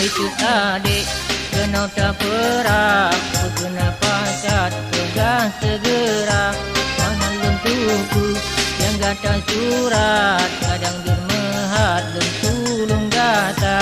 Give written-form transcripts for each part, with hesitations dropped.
itu adik, kena tak perak, kena pacat, pegang segera. Mahalum tuku yang gata surat, kadang dermehat dan tulung gata.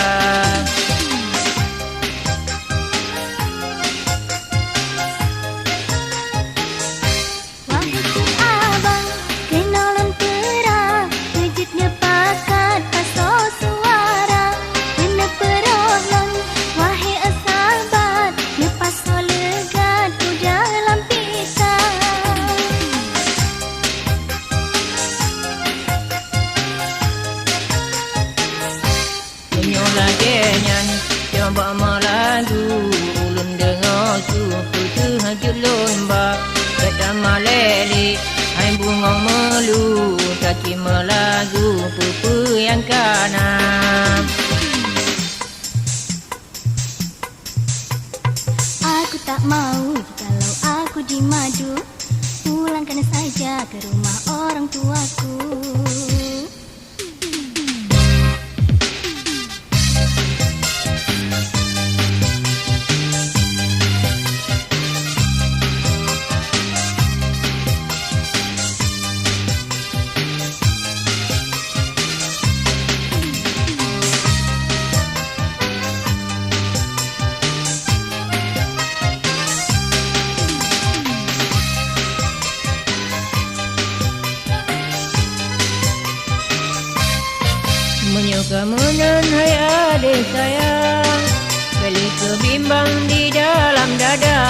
Lagenyan coba malagu ulun dengar suku tu hajut lomba kata maleli hai bunga melu taki melagu pupu yang kanan. Aku tak mau kalau aku dimadu, pulangkan saja ke rumah orang tuaku. Menyuka menen hai adik sayang, beli kebimbang di dalam dada.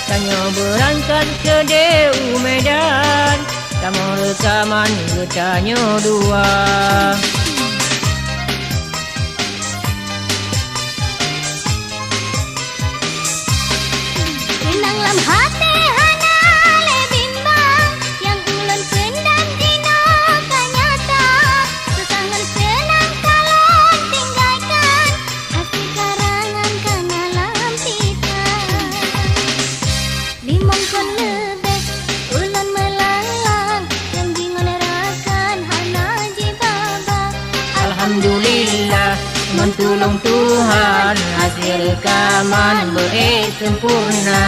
Tanya berangkat ke Dewa Medan, tamu rekaman bertanya dua. Kenanglam hati hana le bimbang, yang ulun pendam dino kanyata. Sesangan senang kalau tinggalkan, hati karangan kana lampita. Limongkon lebih ulun melalang, yang dimengerakan hana jibaba. Alhamdulillah mentulung Tuhan, hasil rekaman bersempurna.